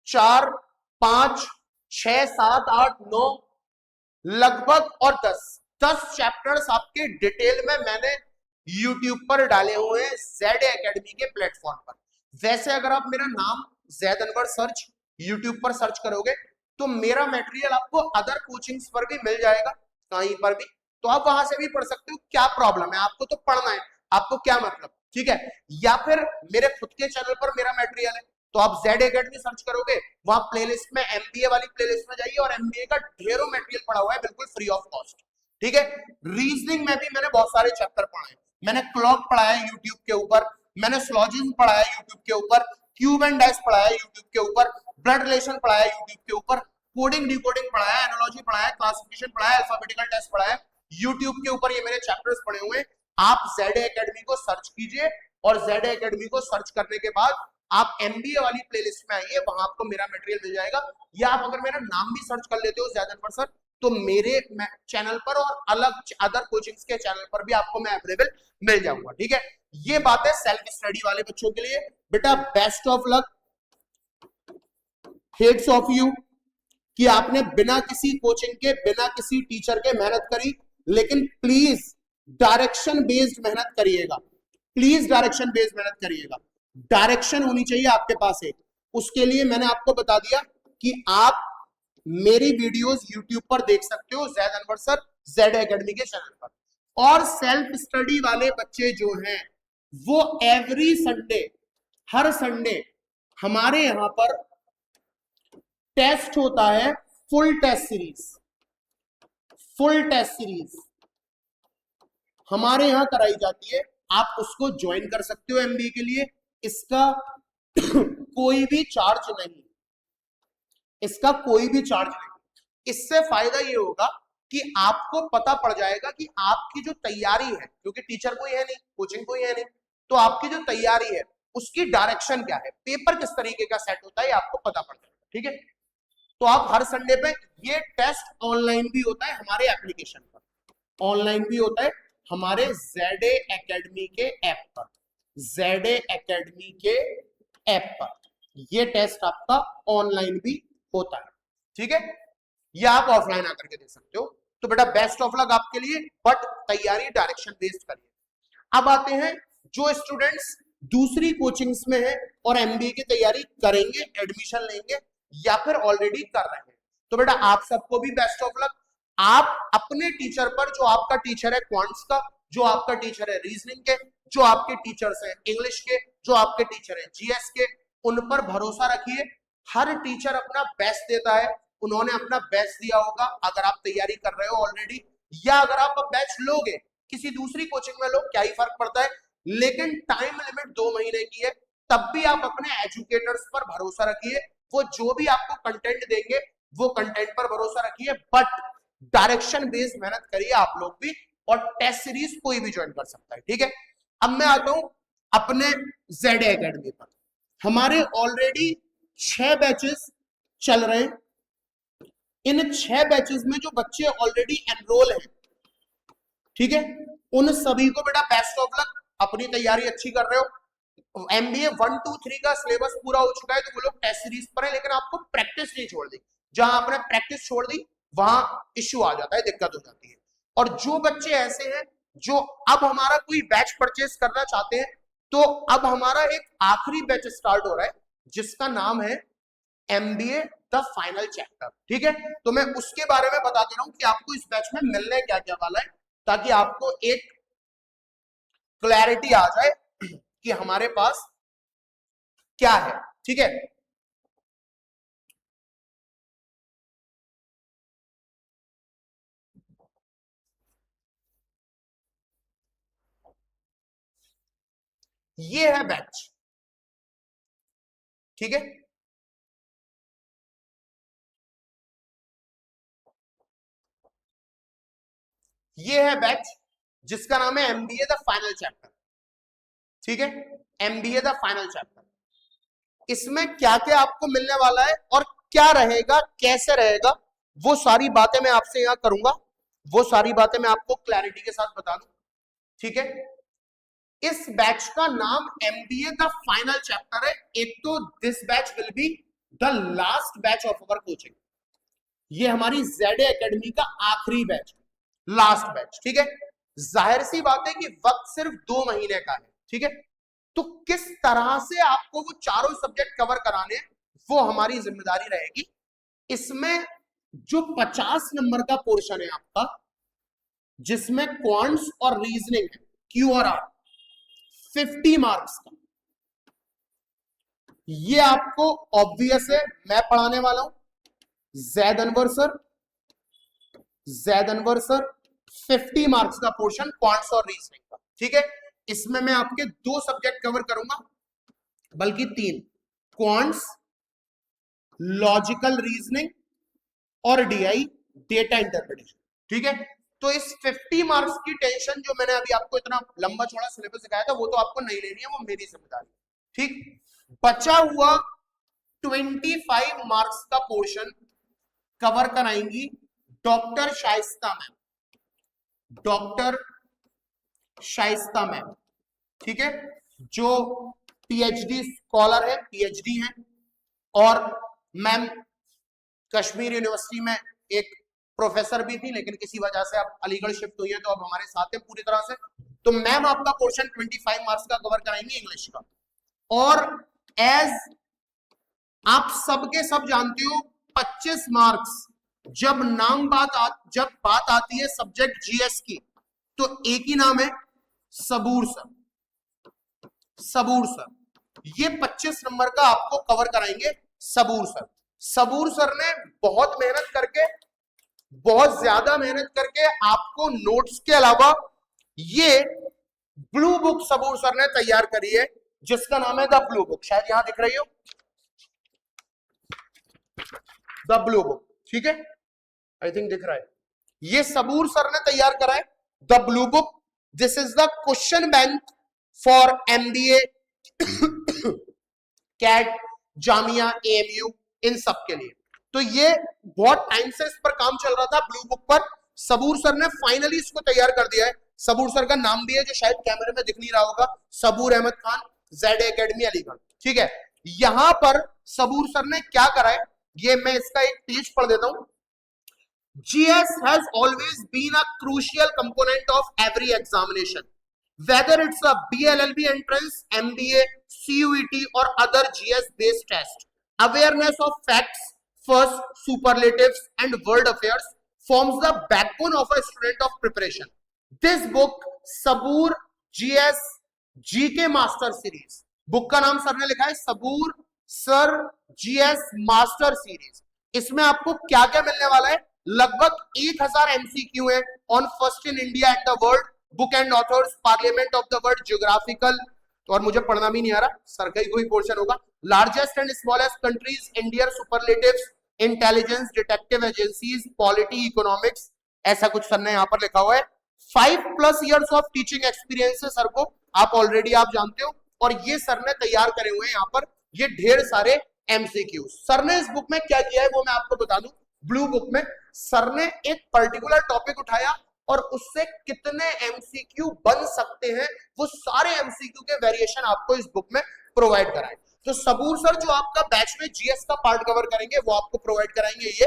Speaker 1: 4 5 6 7 8 9 लगभग और 10 चैप्टर्स आपके डिटेल में मैंने यूट्यूब पर डाले हुए हैं जेड एकेडमी के प्लेटफॉर्म पर। वैसे अगर आप मेरा नाम जैद अनवर सर्च यूट्यूब पर सर्च करोगे तो मेरा मटेरियल आपको अदर कोचिंग्स पर भी मिल जाएगा, कहीं पर भी, तो आप वहां से भी पढ़ सकते हो। क्या प्रॉब्लम है, आपको तो पढ़ना है, आपको क्या मतलब। ठीक है, या फिर मेरे खुद के चैनल पर मेरा मटेरियल है, तो आप जेड एकेडमी सर्च करोगे, वहां प्लेलिस्ट में एमबीए वाली प्लेलिस्ट में जाइए और एमबीए का ढेरों मटेरियल पड़ा हुआ है बिल्कुल फ्री ऑफ कॉस्ट। ठीक है, रीजनिंग में भी मैंने बहुत सारे चैप्टर पढ़े हैं, मैंने क्लॉक पढ़ाया है यूट्यूब के ऊपर, मैंने सिलोजिज्म पढ़ाया है यूट्यूब के ऊपर, क्यूब एंड डैश पढ़ाया है यूट्यूब के ऊपर, ब्लड रिलेशन पढ़ाया है यूट्यूब के ऊपर, कोडिंग डिकोडिंग पढ़ाया है, एनालॉजी पढ़ाया है, क्लासिफिकेशन पढ़ाया है, अल्फाबेटिकल टेस्ट पढ़ाया है, यूट्यूब के ऊपर ये मेरे चैप्टर्स पढ़े हुए हैं। आप जेड एकेडमी को सर्च कीजिए और जेड एकेडमी को सर्च करने के बाद आप एमबीए वाली प्लेलिस्ट में आइए, वहां आपको मेरा मटेरियल मिल जाएगा। या आप अगर मेरा नाम भी सर्च कर लेते हो जैद अनवर सर, तो मेरे चैनल पर और अलग अदर कोचिंग्स के चैनल पर भी आपको मैं अवेलेबल मिल जाऊंगा। ठीक है, ये बात है सेल्फ स्टडी वाले बच्चों के लिए। बेटा best of luck, heads of you कि आपने बिना किसी कोचिंग के, बिना किसी टीचर के मेहनत करी, लेकिन प्लीज डायरेक्शन बेस्ड मेहनत करिएगा। प्लीज डायरेक्शन बेस्ड मेहनत करिएगा, डायरेक्शन होनी चाहिए आपके पास एक। उसके लिए मैंने आपको बता दिया कि आप मेरी वीडियोस यूट्यूब पर देख सकते हो, Zaid Anwar sir Z academy के चैनल पर। और सेल्फ स्टडी वाले बच्चे जो हैं वो एवरी संडे, हर संडे हमारे यहां पर टेस्ट होता है, full test series, full test series हमारे यहां कराई जाती है। आप उसको ज्वाइन कर सकते हो एमबीए के लिए। इसका कोई भी चार्ज नहीं, इसका कोई भी चार्ज नहीं। इससे फायदा ये होगा कि आपको पता पड़ जाएगा कि आपकी जो तैयारी है, क्योंकि टीचर कोई है नहीं, कोचिंग कोई है नहीं, तो आपकी जो तैयारी है उसकी डायरेक्शन क्या है, पेपर किस तरीके का सेट होता है, आपको पता पड़ जाएगा। ठीक है, तो आप हर संडे पे, ये टेस्ट ऑनलाइन भी होता है हमारे एप्लीकेशन पर, ऑनलाइन भी होता है हमारे जेडे एकेडमी के ऐप पर, जेडे एकेडमी के ऐप पर ये टेस्ट आपका ऑनलाइन भी होता है। ठीक है, या आप ऑफलाइन आकर के दे सकते हो। तो बेटा बेस्ट ऑफ लक आपके लिए, बट तैयारी डायरेक्शन बेस्ड करिए। अब आते हैं जो स्टूडेंट्स दूसरी कोचिंग्स में है और एमबीए की तैयारी करेंगे, एडमिशन लेंगे या फिर ऑलरेडी कर रहे हैं, तो बेटा आप सबको भी बेस्ट ऑफ लक। आप अपने टीचर पर, जो आपका टीचर है क्वांट्स का, जो आपका टीचर है रीजनिंग के, जो आपके टीचर्स हैं इंग्लिश के, जो आपके टीचर हैं जीएस के, उन पर भरोसा रखिए। हर टीचर अपना बेस्ट देता है, उन्होंने अपना बेस्ट दिया होगा। अगर आप तैयारी कर रहे हो ऑलरेडी, या अगर आप बैच लोगे किसी दूसरी कोचिंग में लो, क्या ही फर्क पड़ता है, लेकिन टाइम लिमिट 2 महीने की है। तब भी आप अपने एजुकेटर्स पर भरोसा रखिए, वो जो भी आपको कंटेंट देंगे वो कंटेंट पर भरोसा रखिए, बट डायरेक्शन बेस्ड मेहनत करिए आप लोग भी, और टेस्ट सीरीज कोई भी ज्वाइन कर सकता है। ठीक है, अब मैं आता हूं अपने जेड एकेडमी पर। हमारे ऑलरेडी 6 बैचेस चल रहे हैं। इन 6 बैचेस में जो बच्चे ऑलरेडी एनरोल हैं, ठीक है, उन सभी को बेटा बेस्ट ऑफ लक, अपनी तैयारी अच्छी कर रहे हो। एमबीए 1, 2, 3 का सिलेबस पूरा हो चुका है, तो वो लोग टेस्ट सीरीज पर है, लेकिन आपको प्रैक्टिस नहीं छोड़ दी। जहां आपने प्रैक्टिस छोड़ दी वहां इश्यू आ जाता है, दिक्कत हो जाती है। और जो बच्चे ऐसे हैं जो अब हमारा कोई बैच परचेस करना चाहते हैं, तो अब हमारा एक आखिरी बैच स्टार्ट हो रहा है जिसका नाम है एमबीए द फाइनल चैप्टर। ठीक है, तो मैं उसके बारे में बता दे रहा हूं कि आपको इस बैच में मिलने क्या क्या वाला है, ताकि आपको एक क्लैरिटी आ जाए कि हमारे पास क्या है। ठीक है, ये है बैच। ठीक है, ये है बैच जिसका नाम है एमबीए द फाइनल चैप्टर। ठीक है, एमबीए द फाइनल चैप्टर। इसमें क्या क्या आपको मिलने वाला है और क्या रहेगा, कैसे रहेगा, वो सारी बातें मैं आपसे यहां करूंगा, वो सारी बातें मैं आपको क्लैरिटी के साथ बता दूं। ठीक है, इस बैच का नाम एमबीए द फाइनल चैप्टर है। एक तो this batch will be the last batch of our coaching, ये हमारी जेड एकेडमी का आखिरी बैच, लास्ट बैच। ठीक है, जाहिर सी बात है कि वक्त सिर्फ 2 महीने का है। ठीक है, तो किस तरह से आपको वो चारों सब्जेक्ट कवर कराने, वो हमारी जिम्मेदारी रहेगी। इसमें जो 50 नंबर का पोर्शन है आपका, जिसमें क्वांट्स और रीजनिंग है, क्यू और आर, 50 मार्क्स का, ये आपको ऑब्वियस है मैं पढ़ाने वाला हूं, Zaid Anwar sir, Zaid Anwar sir, 50 marks का पोर्शन क्वांट्स और रीजनिंग का। ठीक है, इसमें मैं आपके 2 सब्जेक्ट कवर करूंगा, बल्कि 3, क्वांट्स, लॉजिकल रीजनिंग और डीआई, डेटा इंटरप्रिटेशन। ठीक है, तो इस 50 मार्क्स की टेंशन जो मैंने अभी आपको इतना लंबा चौड़ा सिलेबस दिखाया था, वो तो आपको नहीं लेनी है, वो मेरी जिम्मेदारी। ठीक, बचा हुआ 25 मार्क्स का पोर्शन कवर कराएंगी doctor Shaista ma'am, doctor Shaista ma'am. ठीक है, जो पीएचडी स्कॉलर है, पीएचडी है, और मैम कश्मीर यूनिवर्सिटी में एक प्रोफेसर भी थी, लेकिन किसी वजह से अब अलीगढ़ शिफ्ट हुई है, तो अब हमारे साथ है पूरी तरह से। तो मैम आपका पोर्शन 25 मार्क्स का कवर कराएंगे इंग्लिश का। और एज आप सबके सब जानते हो 25 मार्क्स जब जब बात आती है सब्जेक्ट जीएस की, तो एक ही नाम है, सबूर सर। सबूर सर ये 25 नंबर का आपको कवर कराएंगे सबूर सर। सबूर सर ने बहुत मेहनत करके, बहुत ज्यादा मेहनत करके आपको नोट्स के अलावा ये ब्लू बुक सबूर सर ने तैयार करी है, जिसका नाम है द ब्लू बुक। शायद यहां दिख रही हो द ब्लू बुक, ठीक है, आई थिंक दिख रहा है। ये सबूर सर ने तैयार करा है the blue book. This is the question bank for MBA, CAT, Jamia, AMU, इन सब के लिए। तो ये बहुत टाइम से इस पर काम चल रहा था ब्लू बुक पर। सबूर सर ने फाइनली इसको तैयार कर दिया है। सबूर सर का नाम भी है जो शायद कैमरे में दिख नहीं रहा होगा, सबूर अहमद खान, जेड एकेडमी अलीगढ़, ठीक है। यहां पर सबूर सर ने क्या करा है, ये मैं इसका एक पेज पढ़ देता हूं। GS has always been a crucial component of every examination, whether it's a BLLB entrance, MBA, CUET or other GS-based test. Awareness of facts, first, superlatives and world affairs forms the backbone of a student of preparation. This book, Saboor GS GK Master Series, book का नाम sir ने लिखा है सबूर sir GS master series. इसमें आपको क्या क्या मिलने वाला है, लगभग 1000 MCQ है on first in India and the world, book and authors, parliament of the world, geographical, और मुझे पढ़ना भी नहीं आ रहा, सर का ही कोई पोर्शन होगा, largest and smallest countries, Indian superlatives, intelligence, detective agencies, polity, economics, ऐसा कुछ सर ने यहाँ पर लिखा हुआ है। 5+ years ऑफ टीचिंग एक्सपीरियंस है सर को, आप ऑलरेडी आप जानते हो, और ये सर ने तैयार करे हुए हैं यहाँ पर ये ढेर सारे एमसीक्यू। सर ने इस बुक में क्या किया है वो मैं आपको बता दूं। ब्लू बुक में सर ने एक पर्टिकुलर टॉपिक उठाया और उससे कितने एमसीक्यू बन सकते हैं वो सारे एमसीक्यू के वेरिएशन आपको इस बुक में प्रोवाइड कराए। तो सबूर सर जो आपका बैच में जीएस का पार्ट कवर करेंगे वो आपको प्रोवाइड कराएंगे।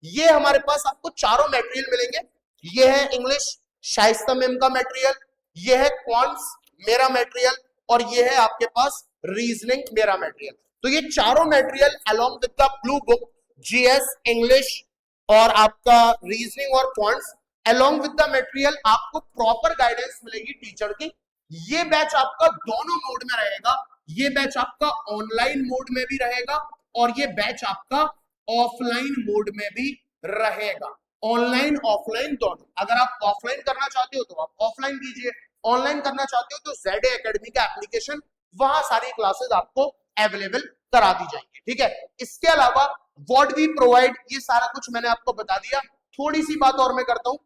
Speaker 1: ये हमारे पास आपको चारों मटेरियल मिलेंगे। ये है इंग्लिश शाइस्ता मैम का मटेरियल, ये है क्वांट्स मेरा मटेरियल, और ये है आपके पास रीजनिंग मेरा मटेरियल। तो ये चारों material along with the blue book, GS, English और आपका रीजनिंग और quants, along with the material आपको प्रॉपर गाइडेंस मिलेगी टीचर की। ये बैच आपका दोनों मोड में रहेगा, ये बैच आपका ऑनलाइन मोड में भी रहेगा और ये बैच आपका ऑफलाइन मोड में भी रहेगा। ऑनलाइन ऑफलाइन दोनों। अगर आप ऑफलाइन करना चाहते हो तो आप ऑफलाइन कीजिए, ऑनलाइन करना चाहते हो तो जेड एकेडमी का एप्लीकेशन, वहां सारी क्लासेस आपको अवेलेबल करा दी जाएंगी, ठीक है। इसके अलावा व्हाट वी प्रोवाइड, ये सारा कुछ मैंने आपको बता दिया। थोड़ी सी बात और मैं करता हूं,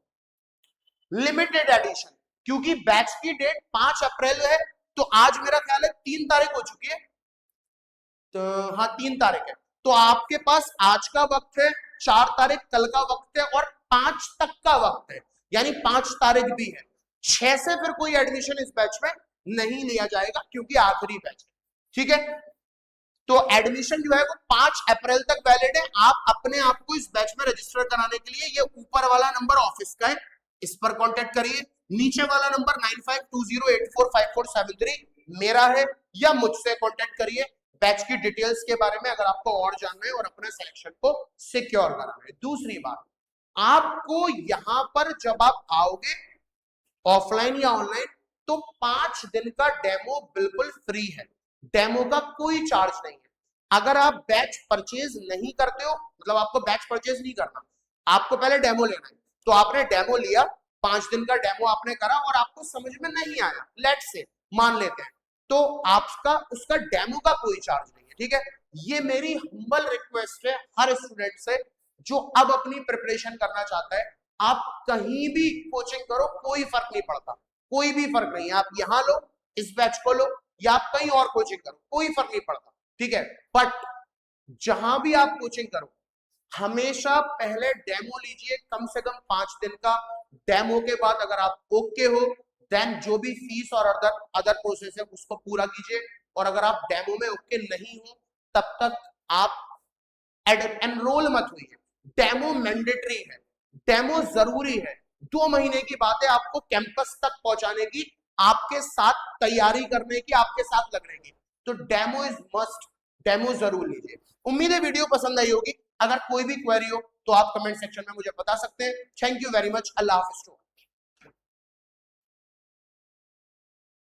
Speaker 1: लिमिटेड एडिशन, क्योंकि बैच की डेट 5 अप्रैल है, तो आज मेरा ख्याल है 3 तारीख हो चुकी है, तो हाँ 3 तारीख है, तो आपके पास आज का वक्त है, 4 तारीख कल का वक्त है और 5 तक का वक्त है, यानी 5 तारीख भी है। 6 से फिर कोई एडमिशन इस बैच में नहीं लिया जाएगा क्योंकि आखिरी बैच है, ठीक है। तो एडमिशन जो है वो 5 अप्रैल तक वैलिड है। आप अपने आप को इस बैच में रजिस्टर कराने के लिए ये ऊपर वाला नंबर ऑफिस का है, इस पर कांटेक्ट करिए। नीचे वाला नंबर 9520845473 मेरा है, या मुझसे कांटेक्ट करिए बैच की डिटेल्स के बारे में अगर आपको और जानना है और अपने सिलेक्शन को सिक्योर कराना है। दूसरी बात, आपको यहां पर जब आप आओगे ऑफलाइन या ऑनलाइन तो 5 दिन का डेमो बिल्कुल फ्री है, डेमो का कोई चार्ज नहीं है। अगर आप बैच परचेज नहीं करते हो, मतलब आपको बैच परचेज नहीं करना, आपको पहले डेमो लेना है, तो आपने डेमो लिया, 5 दिन का डेमो आपने करा और आपको समझ में नहीं आया, लेट्स से मान लेते हैं, तो आपका उसका डेमो का कोई चार्ज नहीं है, ठीक है। ये मेरी हम्बल रिक्वेस्ट है हर स्टूडेंट से जो अब अपनी प्रिपरेशन करना चाहता है। आप कहीं भी कोचिंग करो कोई फर्क नहीं पड़ता, कोई भी फर्क नहीं है, आप यहां लो, इस बैच को लो, या आप कहीं और कोचिंग करो, कोई फर्क नहीं पड़ता, ठीक है। बट जहां भी आप कोचिंग करो हमेशा पहले डेमो लीजिए, कम से कम 5 दिन का। डेमो के बाद अगर आप ओके हो देन जो भी फीस और अदर प्रोसेस है उसको पूरा कीजिए, और अगर आप डेमो में ओके नहीं हो तब तक आप एनरोल मत हुई है। डेमो मैंडेटरी है, डेमो जरूरी है। 2 महीने की बात है आपको कैंपस तक पहुंचाने की, आपके साथ तैयारी करने की, आपके साथ लगने की। तो डेमो इज मस्ट, डेमो जरूर लीजिए। उम्मीद है वीडियो पसंद आई होगी। अगर कोई भी क्वेरी हो तो आप कमेंट सेक्शन में मुझे बता सकते हैं। Thank you very much. Allah Hafiz.